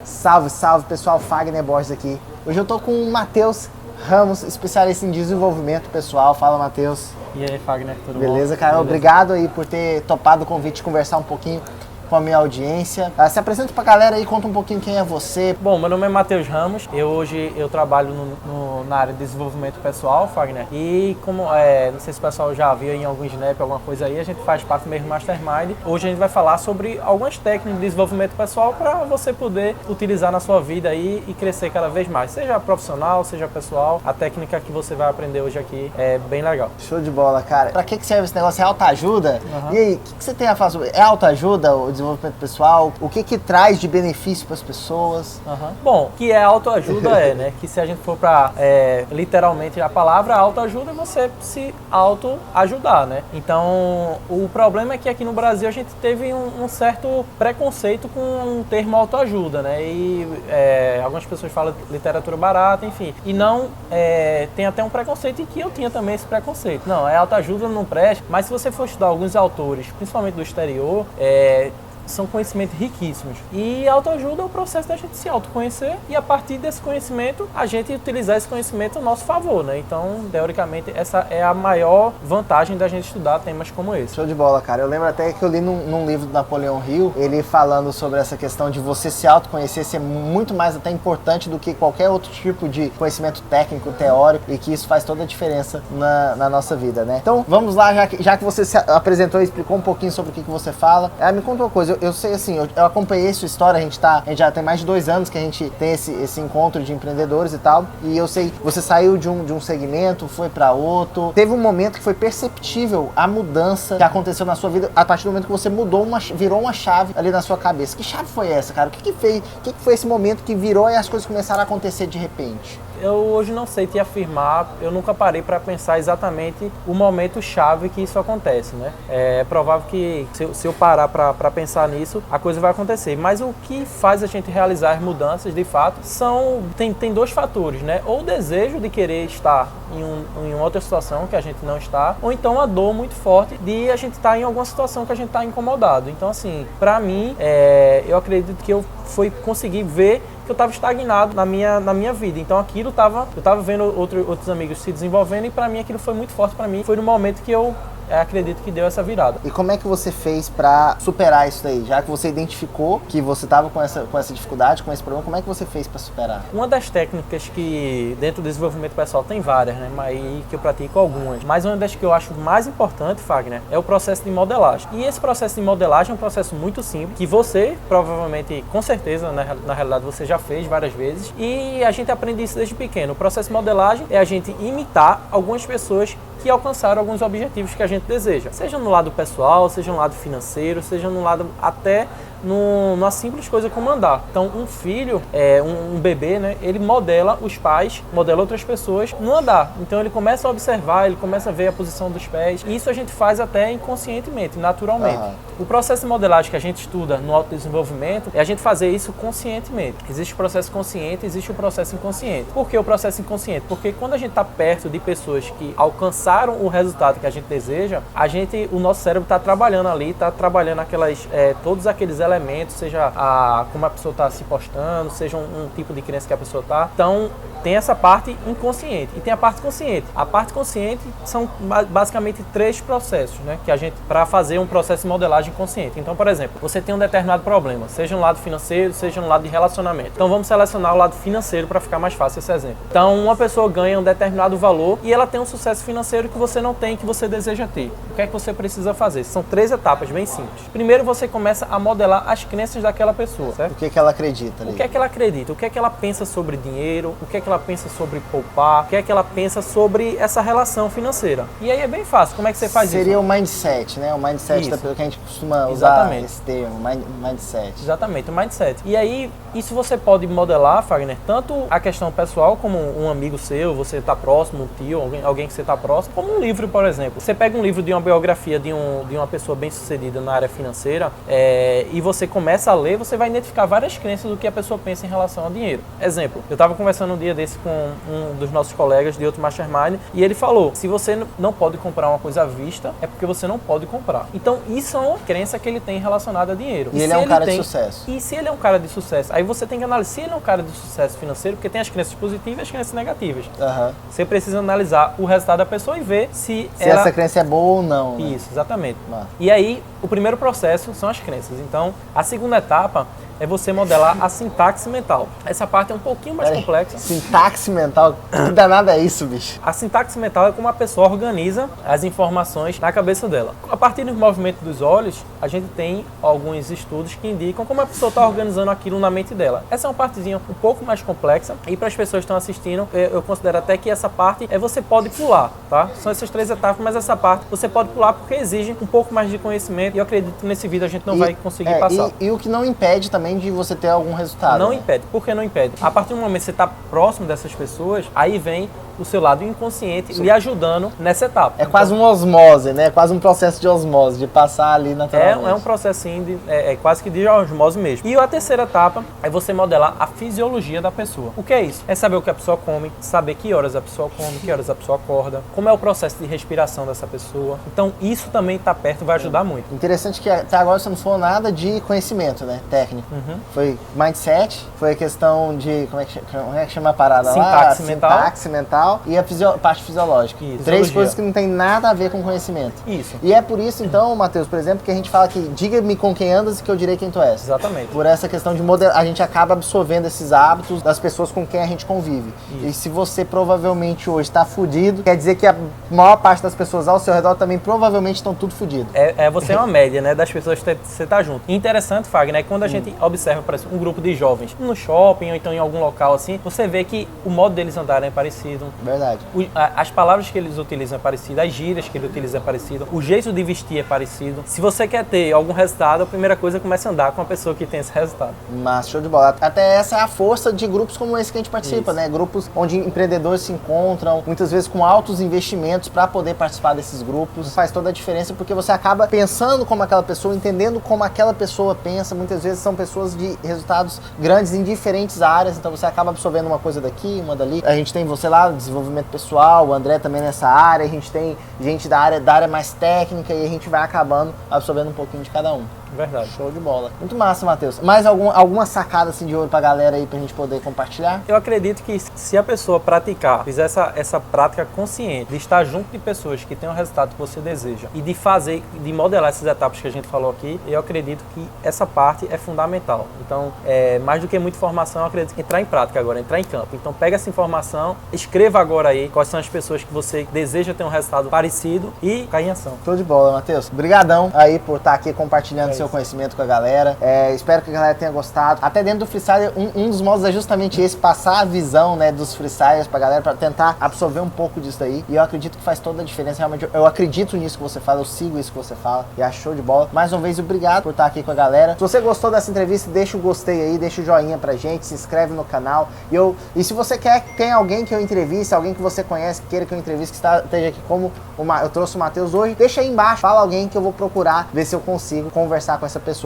Salve, salve pessoal, Fagner Borges aqui. Hoje eu tô com o Matheus Ramos, especialista em desenvolvimento pessoal. Fala, Matheus. E aí, Fagner, tudo bom? Beleza, cara? Beleza. Obrigado aí por ter topado o convite de conversar um pouquinho com a minha audiência. Se apresenta pra galera aí, conta um pouquinho quem é você. Bom, meu nome é Matheus Ramos, hoje eu trabalho na área de desenvolvimento pessoal, Fagner, e como, não sei se o pessoal já viu em algum Snap, alguma coisa aí, a gente faz parte do mesmo Mastermind. Hoje a gente vai falar sobre algumas técnicas de desenvolvimento pessoal para você poder utilizar na sua vida aí e crescer cada vez mais, seja profissional, seja pessoal. A técnica que você vai aprender hoje aqui é bem legal. Show de bola, cara. Pra que serve esse negócio? É autoajuda? Uhum. E aí, o que você tem a falar sobre? É autoajuda, o desenvolvimento pessoal? O que traz de benefício para as pessoas? Uhum. Bom, que é autoajuda né? Que se a gente for para literalmente a palavra autoajuda, é você se autoajudar, né? Então, o problema é que aqui no Brasil a gente teve um certo preconceito com o termo autoajuda, né? E algumas pessoas falam literatura barata, enfim. E não tem até um preconceito, em que eu tinha também esse preconceito. Não, autoajuda não presta, mas se você for estudar alguns autores, principalmente do exterior, são conhecimentos riquíssimos. E autoajuda é o processo da gente se autoconhecer e, a partir desse conhecimento, a gente utilizar esse conhecimento a nosso favor, né? Então, teoricamente, essa é a maior vantagem da gente estudar temas como esse. Show de bola, cara. Eu lembro até que eu li num livro do Napoleão Hill, ele falando sobre essa questão de você se autoconhecer ser muito mais até importante do que qualquer outro tipo de conhecimento técnico, teórico, e que isso faz toda a diferença na nossa vida, né? Então, vamos lá, já que você se apresentou e explicou um pouquinho sobre o que você fala, me conta uma coisa. Eu sei assim, eu acompanhei sua história, a gente já tem mais de 2 anos que a gente tem esse encontro de empreendedores e tal, e eu sei, você saiu de um segmento, foi para outro, teve um momento que foi perceptível a mudança que aconteceu na sua vida, a partir do momento que você virou uma chave ali na sua cabeça. Que chave foi essa, cara? O que foi esse momento que virou e as coisas começaram a acontecer de repente? Eu hoje não sei te afirmar, eu nunca parei para pensar exatamente o momento chave que isso acontece, né? É provável que se eu parar para pensar nisso, a coisa vai acontecer. Mas o que faz a gente realizar as mudanças, de fato, tem 2 fatores, né? Ou o desejo de querer estar em outra situação que a gente não está, ou então a dor muito forte de a gente estar em alguma situação que a gente está incomodado. Então, assim, para mim, eu acredito que eu consegui ver que eu estava estagnado na minha vida. Então aquilo eu estava vendo outros amigos se desenvolvendo, e para mim aquilo foi muito forte para mim. Foi no momento que eu acredito que deu essa virada. E como é que você fez para superar isso daí? Já que você identificou que você estava com essa dificuldade, com esse problema, como é que você fez para superar? Uma das técnicas que dentro do desenvolvimento pessoal tem várias, né? Mas que eu pratico algumas. Mas uma das que eu acho mais importante, Fagner, é o processo de modelagem. E esse processo de modelagem é um processo muito simples, que você provavelmente, com certeza, na realidade você já fez várias vezes, e a gente aprende isso desde pequeno. O processo de modelagem é a gente imitar algumas pessoas que alcançaram alguns objetivos que a gente deseja, seja no lado pessoal, seja no lado financeiro, seja no lado até numa simples coisa como andar. Então, um filho, um bebê, né, ele modela os pais, modela outras pessoas no andar. Então, ele começa a observar, ele começa a ver a posição dos pés. E isso a gente faz até inconscientemente, naturalmente. O processo de modelagem que a gente estuda no autodesenvolvimento é a gente fazer isso conscientemente. Existe o processo consciente, existe o processo inconsciente. Por que o processo inconsciente? Porque quando a gente está perto de pessoas que alcançaram o resultado que a gente deseja, o nosso cérebro está trabalhando ali, está trabalhando todos aqueles elementos, seja como a pessoa está se postando, seja um tipo de crença que a pessoa está. Então, tem essa parte inconsciente e tem a parte consciente. A parte consciente são basicamente 3 processos, né, que a gente, para fazer um processo de modelagem consciente. Então, por exemplo, você tem um determinado problema, seja no lado financeiro, seja no lado de relacionamento. Então, vamos selecionar o lado financeiro para ficar mais fácil esse exemplo. Então, uma pessoa ganha um determinado valor e ela tem um sucesso financeiro que você não tem, que você deseja ter. O que é que você precisa fazer? São 3 etapas bem simples. Primeiro, você começa a modelar as crenças daquela pessoa, certo? O que ela acredita ali? O que é que ela acredita? O que é que ela pensa sobre dinheiro? O que é que ela pensa sobre poupar? O que é que ela pensa sobre essa relação financeira? E aí é bem fácil. Como é que você faz isso? Seria o mindset, né? O mindset da pessoa que a gente costuma usar esse termo, mindset. Exatamente, o mindset. E aí, isso você pode modelar, Fagner, tanto a questão pessoal, como um amigo seu, você está próximo, um tio, alguém que você está próximo, como um livro, por exemplo. Você pega um livro de uma biografia de uma pessoa bem-sucedida na área financeira, e você começa a ler, você vai identificar várias crenças do que a pessoa pensa em relação ao dinheiro. Exemplo, eu estava conversando um dia desse com um dos nossos colegas de outro Mastermind e ele falou, se você não pode comprar uma coisa à vista, é porque você não pode comprar. Então, isso é uma crença que ele tem relacionada a dinheiro. E ele é um cara de sucesso. E se ele é um cara de sucesso, aí você tem que analisar se ele é um cara de sucesso financeiro, porque tem as crenças positivas e as crenças negativas. Você precisa analisar o resultado da pessoa e ver se essa crença é boa ou não. Né? Isso, exatamente. E aí, o primeiro processo são as crenças. Então, a segunda etapa é você modelar a sintaxe mental. Essa parte é um pouquinho mais complexa. Sintaxe mental? Que danada é isso, bicho? A sintaxe mental é como a pessoa organiza as informações na cabeça dela. A partir do movimento dos olhos, a gente tem alguns estudos que indicam como a pessoa está organizando aquilo na mente dela. Essa é uma partezinha um pouco mais complexa e para as pessoas que estão assistindo, eu considero até que essa parte você pode pular, tá? São essas 3 etapas, mas essa parte você pode pular porque exige um pouco mais de conhecimento e eu acredito que nesse vídeo a gente não vai conseguir passar. E o que não impede também de você ter algum resultado. Não impede. Por que não impede? A partir do momento que você está próximo dessas pessoas, aí vem o seu lado inconsciente lhe ajudando nessa etapa. É quase uma osmose, né? É quase um processo de osmose, de passar ali naturalmente. É um processinho, quase que de osmose mesmo. E a terceira etapa é você modelar a fisiologia da pessoa. O que é isso? É saber o que a pessoa come, saber que horas a pessoa come, que horas a pessoa acorda, como é o processo de respiração dessa pessoa. Então, isso também está perto e vai ajudar muito. Interessante que até agora você não falou nada de conhecimento, né? Técnico. Foi mindset, foi a questão de, como é que chama a parada lá? Sintaxe mental e a parte fisiológica. Isso, 3 coisas que não tem nada a ver com conhecimento. Isso. E é por isso, então, Matheus, por exemplo, que a gente fala que diga-me com quem andas e que eu direi quem tu és. Exatamente. Por essa questão de modelar, a gente acaba absorvendo esses hábitos das pessoas com quem a gente convive. Isso. E se você provavelmente hoje está fudido, quer dizer que a maior parte das pessoas ao seu redor também provavelmente estão tudo fudido. Você é uma média, né, das pessoas que você tá junto. E interessante, Fagner, é que quando a gente observa, por exemplo, um grupo de jovens no shopping ou então em algum local assim, você vê que o modo deles andarem é parecido. Verdade. As palavras que eles utilizam é parecido, as gírias que eles utilizam é parecido, o jeito de vestir é parecido. Se você quer ter algum resultado, a primeira coisa é começar a andar com uma pessoa que tem esse resultado. Mas show de bola. Até essa é a força de grupos como esse que a gente participa, né? Grupos onde empreendedores se encontram, muitas vezes com altos investimentos para poder participar desses grupos. Faz toda a diferença porque você acaba pensando como aquela pessoa, entendendo como aquela pessoa pensa. Muitas vezes são pessoas de resultados grandes em diferentes áreas, então você acaba absorvendo uma coisa daqui, uma dali. A gente tem você lá, desenvolvimento pessoal, o André também nessa área, a gente tem gente da área mais técnica e a gente vai acabando absorvendo um pouquinho de cada um. Verdade. Show de bola. Muito massa, Matheus. Mais alguma sacada assim de ouro pra galera aí pra gente poder compartilhar? Eu acredito que se a pessoa praticar, fizer essa prática consciente, de estar junto de pessoas que têm o resultado que você deseja e de modelar essas etapas que a gente falou aqui, eu acredito que essa parte é fundamental. Então, mais do que muita informação, eu acredito que entrar em prática agora, entrar em campo. Então, pega essa informação, escreva agora aí quais são as pessoas que você deseja ter um resultado parecido e cair em ação. Show de bola, Matheus. Obrigadão aí por estar aqui compartilhando seu conhecimento com a galera. Espero que a galera tenha gostado. Até dentro do freestyle, um dos modos é justamente esse, passar a visão, né, dos freestyles pra galera, pra tentar absorver um pouco disso daí. E eu acredito que faz toda a diferença. Realmente, eu acredito nisso que você fala, eu sigo isso que você fala. E acho show de bola. Mais uma vez, obrigado por estar aqui com a galera. Se você gostou dessa entrevista, deixa o gostei aí, deixa o joinha pra gente, se inscreve no canal. E se você quer que tenha alguém que eu entreviste, alguém que você conhece, que queira que eu entreviste, que esteja aqui como eu trouxe o Matheus hoje, deixa aí embaixo, fala alguém que eu vou procurar, ver se eu consigo conversar com essa pessoa.